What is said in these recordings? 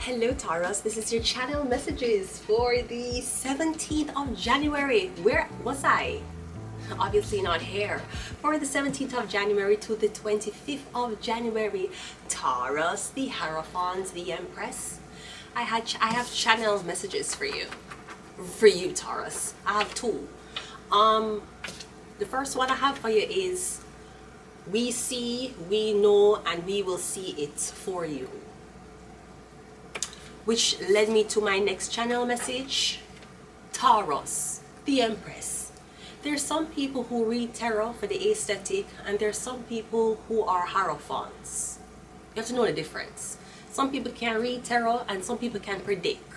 Hello Taurus, this is your channel messages for the 17th of January. Where was I? Obviously not here. For the 17th of January to the 25th of January, Taurus, the Hierophant, the Empress. I have channel messages for you. Taurus. I have two. The first one I have for you is we see, we know, and we will see it for you. Which led me to my next channel message, Taurus, the Empress. There's some people who read tarot for the aesthetic, and there's some people who are hierophants. You have to know the difference. Some people can read tarot and some people can predict.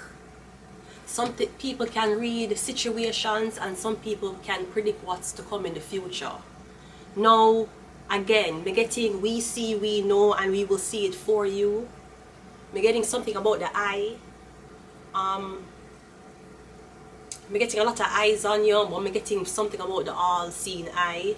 Some people can read situations and some people can predict what's to come in the future. Now, again, we're getting we see, we know, and we will see it for you. We're getting something about the eye. We're getting a lot of eyes on you, but we're getting something about the all-seeing eye.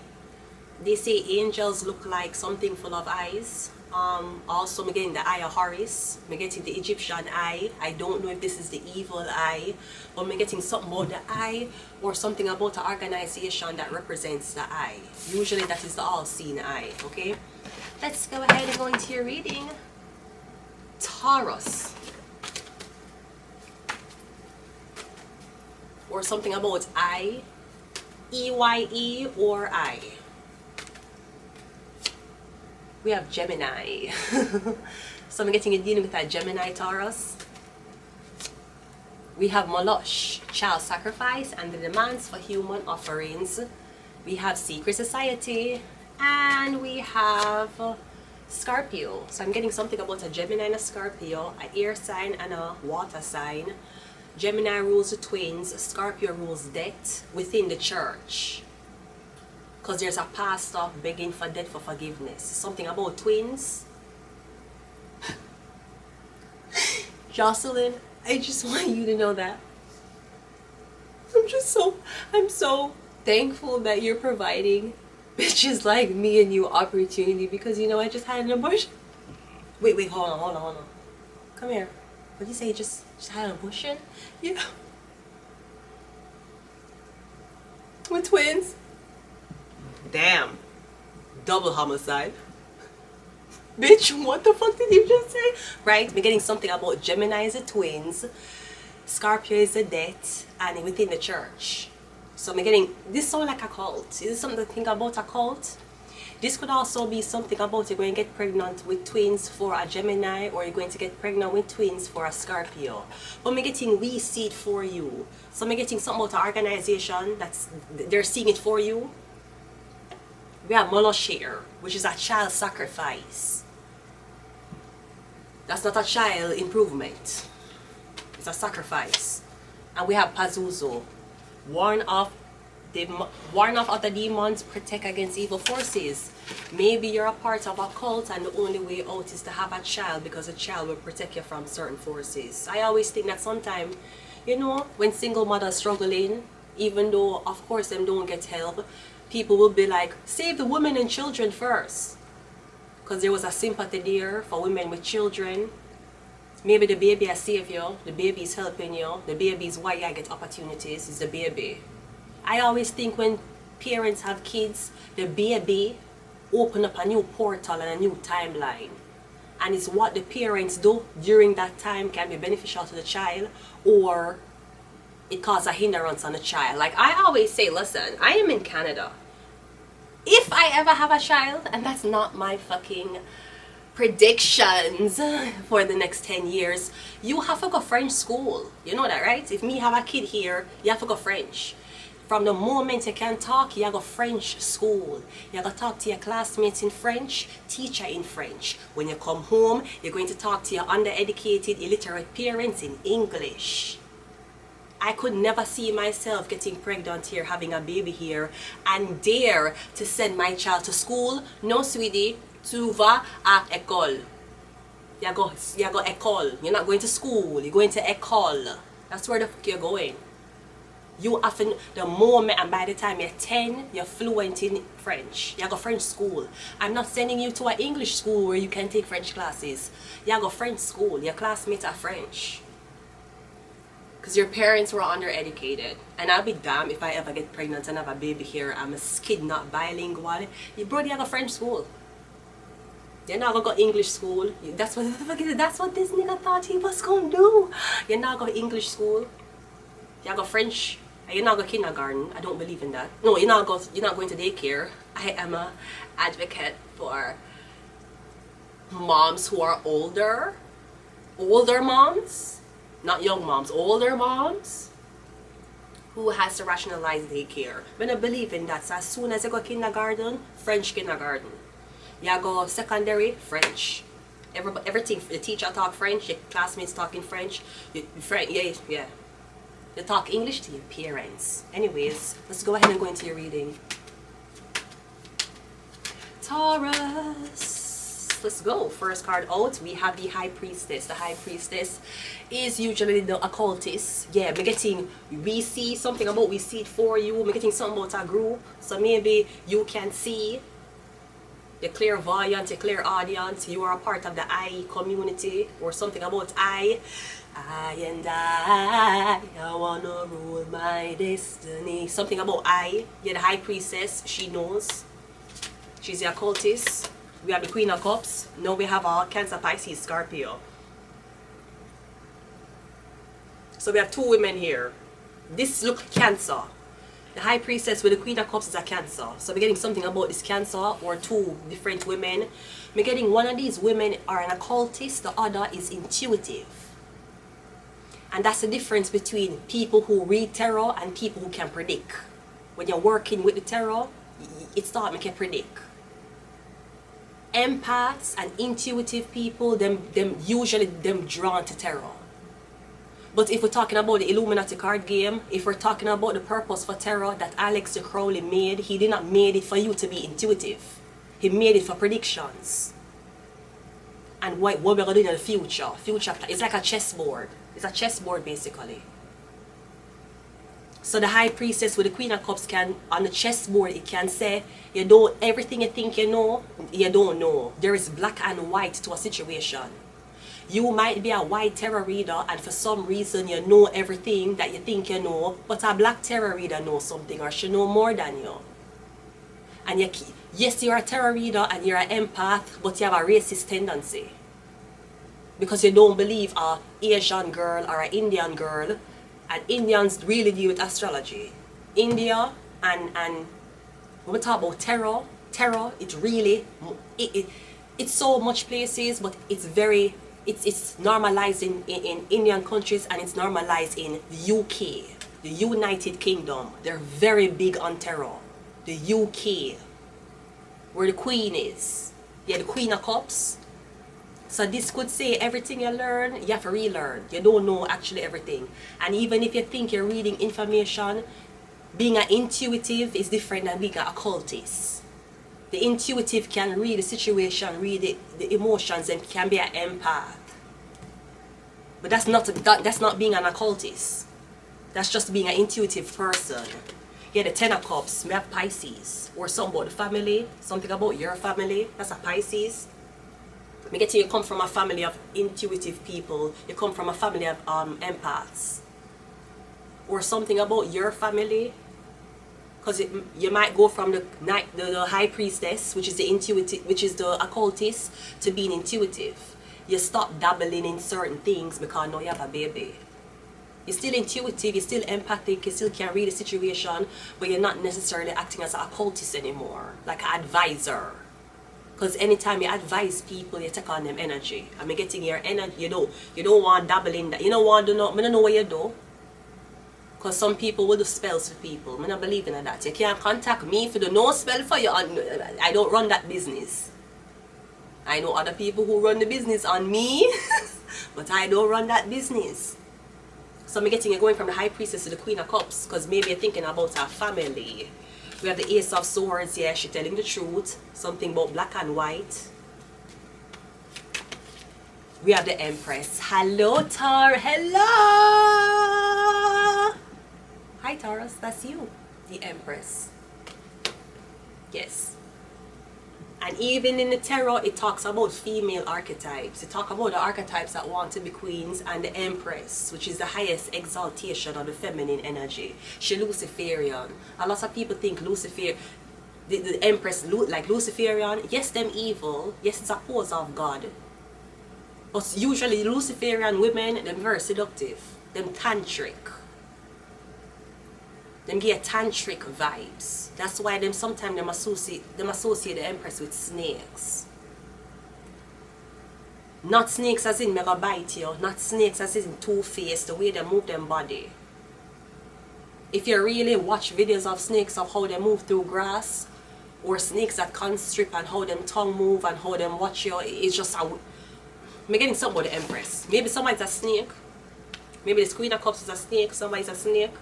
They say angels look like something full of eyes. Also, we're getting the eye of Horus. We're getting the Egyptian eye. I don't know if this is the evil eye, but we're getting something about the eye or something about the organization that represents the eye. Usually that is the all-seeing eye, okay? Let's go ahead and go into your reading. Taurus, or something about I, E-Y-E or I. We have Gemini. So I'm getting it dealing with a Gemini Taurus. We have Moloch, child sacrifice and the demands for human offerings. We have secret society, and we have Scorpio. So I'm getting something about a Gemini and a Scorpio, an air sign and a water sign. Gemini rules the twins, Scorpio rules death within the church. Because there's a pastor begging for death for forgiveness. Something about twins. Jocelyn, I just want you to know that. I'm so thankful that you're providing bitches like me and you opportunity, because you know I just had an abortion. Wait, hold on. Come here. What did you say? Just had an abortion? Yeah. With twins? Damn. Double homicide. Bitch, what the fuck did you just say? Right? We're getting something about Gemini is the twins, Scorpio is the death, and within the church. So I'm getting, this sounds like a cult. Is this something to think about, a cult? This could also be something about you're going to get pregnant with twins for a Gemini, or you're going to get pregnant with twins for a Scorpio. But I'm getting we see it for you. So I'm getting something about an organization that's, they're seeing it for you. We have Moloch here, which is a child sacrifice. That's not a child improvement. It's a sacrifice. And we have Pazuzu. Warn off other demons, protect against evil forces. Maybe you're a part of a cult and the only way out is to have a child, because a child will protect you from certain forces. I always think that sometimes, you know, when single mothers struggling, even though of course them don't get help, people will be like, save the women and children first. Because there was a sympathy there for women with children. Maybe the baby has saved you, the baby is helping you, the baby is why you get opportunities, is the baby. I always think when parents have kids, the baby open up a new portal and a new timeline. And it's what the parents do during that time can be beneficial to the child, or it causes a hindrance on the child. Like I always say, listen, I am in Canada. If I ever have a child, and that's not my fucking predictions for the next 10 years, you have to go French school. You know that, right? If me have a kid here, you have to go French. From the moment you can talk, you have to go French school. You have to talk to your classmates in French, teacher in French. When you come home, you're going to talk to your undereducated, illiterate parents in English. I could never see myself getting pregnant here, having a baby here, and dare to send my child to school. No, sweetie, tu vas à école. You go école. You're not going to school, you're going to école. That's where the fuck you're going. You often, the moment, and by the time you're 10, you're fluent in French. You go French school. I'm not sending you to an English school where you can take French classes. You go French school. Your classmates are French. Because your parents were undereducated. And I'll be damned if I ever get pregnant and have a baby here. I'm a kid not bilingual. You bro, you go French school. You're not gonna go English school. That's what this nigga thought he was gonna do. You're not going to English school. You go French. You're not going to kindergarten. I don't believe in that. No, you're not going to daycare. I am a advocate for moms who are older moms, not young moms, older moms who has to rationalize daycare. When I believe in that, so as soon as you go kindergarten, French kindergarten. You go secondary, French. Everything, the teacher talk French, your classmates talking French, yeah. You talk English to your parents. Anyways, let's go ahead and go into your reading. Taurus. Let's go. First card out, we have the High Priestess. The High Priestess is usually the occultist. Yeah, we're getting, we see something about, we see it for you. We're getting something about a group. So maybe you can see the clairvoyant, the clairaudience. You are a part of the I community or something about I wanna rule my destiny. Something about I. Yeah, the High Priestess, she knows. She's the occultist. We have the Queen of Cups. Now we have our Cancer, Pisces, Scorpio. So we have two women here. This look Cancer. The High Priestess with the Queen of Cups is a Cancer. So we're getting something about this Cancer or two different women. We're getting one of these women are an occultist, the other is intuitive. And that's the difference between people who read tarot and people who can predict. When you're working with the tarot, it's not make you predict. Empaths and intuitive people, them usually drawn to tarot. But if we're talking about the Illuminati card game, if we're talking about the purpose for tarot that Alex de Crowley made, he did not made it for you to be intuitive. He made it for predictions. And what we're going to do in the future. It's like a chessboard. It's a chessboard basically. So the High Priestess with the Queen of Cups can, on the chessboard, it can say, you don't, everything you think you know, you don't know. There is black and white to a situation. You might be a white tarot reader and for some reason you know everything that you think you know, but a black tarot reader knows something or she know more than you. And yes, you're a tarot reader and you're an empath, but you have a racist tendency. Because you don't believe a Asian girl or an Indian girl, and Indians really deal with astrology. India and when we talk about tarot, it really, it's so much places, but it's normalized in Indian countries and it's normalized in the UK, the United Kingdom. They're very big on tarot. The UK, where the Queen is. Yeah, the Queen of Cups. So this could say everything you learn, you have to relearn. You don't know actually everything. And even if you think you're reading information, being an intuitive is different than being an occultist. The intuitive can read the situation, read the emotions, and can be an empath. But that's not being an occultist. That's just being an intuitive person. Yeah, the Ten of Cups, we have Pisces. Or something about the family, something about your family, that's a Pisces. Me get you come from a family of intuitive people. You come from a family of empaths. Or something about your family. Because you might go from the High Priestess, which is the intuitive, which is the occultist, to being intuitive. You stop dabbling in certain things because now you have a baby. You're still intuitive, you're still empathic, you still can read the situation, but you're not necessarily acting as an occultist anymore, like an advisor. Because anytime you advise people, you take on them energy. I mean, getting your energy, you don't want dabbling that. You don't want to do nothing. I don't know what you do. Because some people will do spells for people. I don't believe in that. You can't contact me if you do no spell for you. I don't run that business. I know other people who run the business on me, but I don't run that business. So I'm getting you going from the High Priestess to the Queen of Cups, because maybe you're thinking about our family. We have the Ace of Swords, yeah, she's telling the truth. Something about black and white. We have the Empress. Hello, Tar. Hello. Hi Taurus, that's you, the Empress. Yes. And even in the tarot, it talks about female archetypes. It talks about the archetypes that want to be queens, and the Empress, which is the highest exaltation of the feminine energy. She Luciferian. A lot of people think Lucifer, the Empress, like Luciferian. Yes, them evil. Yes, it's a pose of God. But usually Luciferian women, them very seductive. Them tantric. Them get tantric vibes. That's why them sometimes them associate the Empress with snakes. Not snakes as in mega bite you. Not snakes as in two-faced, the way they move them body. If you really watch videos of snakes, of how they move through grass, or snakes that constrict and how them tongue move and how them watch you, it's just a... I'm getting something about the Empress. Maybe somebody's a snake. Maybe the Queen of Cups is a snake, somebody's a snake.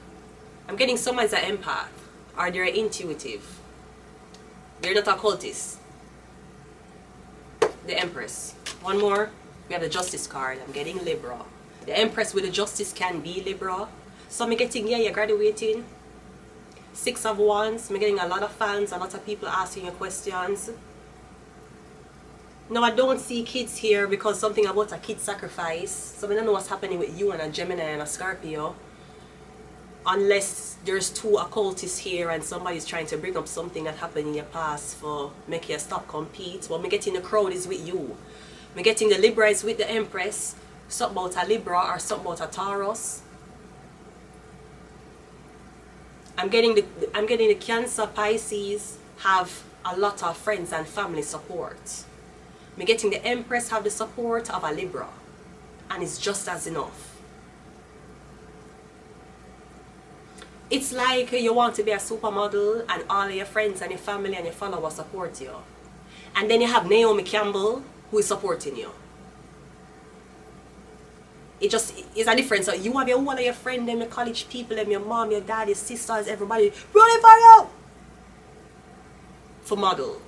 I'm getting somebody's an empath, or they're intuitive. They're not occultists. The Empress. One more. We have the Justice card. I'm getting Libra. The Empress with the Justice can be Libra. So I'm getting, yeah, you're graduating. 6 of Wands. I'm getting a lot of fans, a lot of people asking you questions. No, I don't see kids here because something about a kid sacrifice. So I don't know what's happening with you and a Gemini and a Scorpio. Unless there's 2 occultists here and somebody's trying to bring up something that happened in your past for make you stop compete. What I'm getting the crowd is with you. I'm getting the Libra is with the Empress. Something about a Libra or something about a Taurus. I'm getting the Cancer, Pisces have a lot of friends and family support. I'm getting the Empress have the support of a Libra. And it's just as enough. It's like you want to be a supermodel and all of your friends and your family and your followers support you. And then you have Naomi Campbell who is supporting you. It just is a difference. So you have your one of your friends, them, your college people, them, your mom, your dad, your sisters, everybody running for you for model.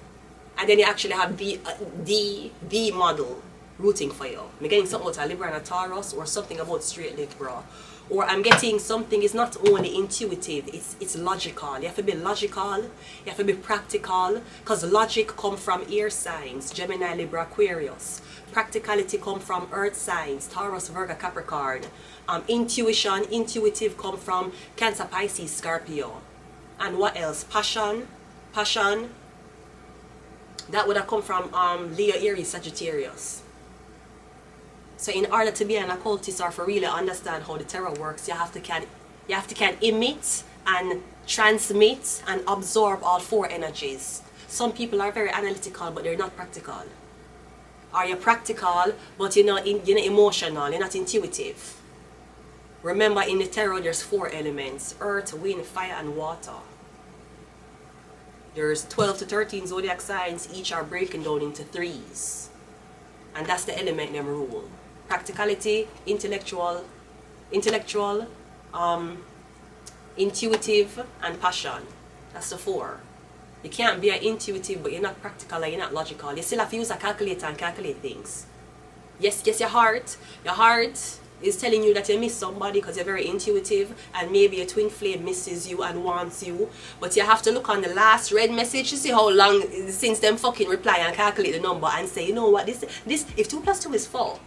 And then you actually have the model rooting for you. I'm getting something about a Libra and a Taurus, or something about straight Libra. Or I'm getting something is not only intuitive, it's logical. You have to be logical, you have to be practical, because logic comes from air signs, Gemini, Libra, Aquarius. Practicality comes from earth signs, Taurus, Virgo, Capricorn. Intuitive come from Cancer, Pisces, Scorpio. And what else? Passion, that would have come from Leo, Aries, Sagittarius. So in order to be an occultist or for really understand how the tarot works, you have to can emit and transmit and absorb all 4 energies. Some people are very analytical, but they're not practical. Or you're practical, but you're not emotional, you're not intuitive. Remember, in the tarot, there's 4 elements: earth, wind, fire, and water. There's 12 to 13 zodiac signs, each are breaking down into 3s. And that's the element them rule. Practicality, intellectual, intuitive, and passion. That's the 4. You can't be an intuitive, but you're not practical and you're not logical. You still have to use a calculator and calculate things. Yes, your heart is telling you that you miss somebody because you're very intuitive, and maybe your twin flame misses you and wants you. But you have to look on the last red message to see how long since them fucking reply and calculate the number and say, you know what, this if 2 plus 2 is 4.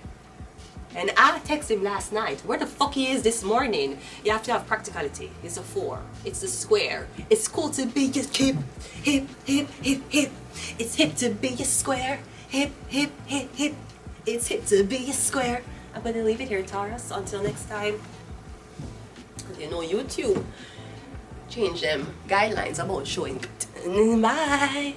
And I texted him last night, where the fuck he is this morning? You have to have practicality. It's a 4. It's a square. It's cool to be a hip, hip, hip, hip, hip. It's hip to be a square. Hip, hip, hip, hip. It's hip to be a square. I'm going to leave it here, Taurus. Until next time. You know, YouTube change them guidelines about showing. Bye.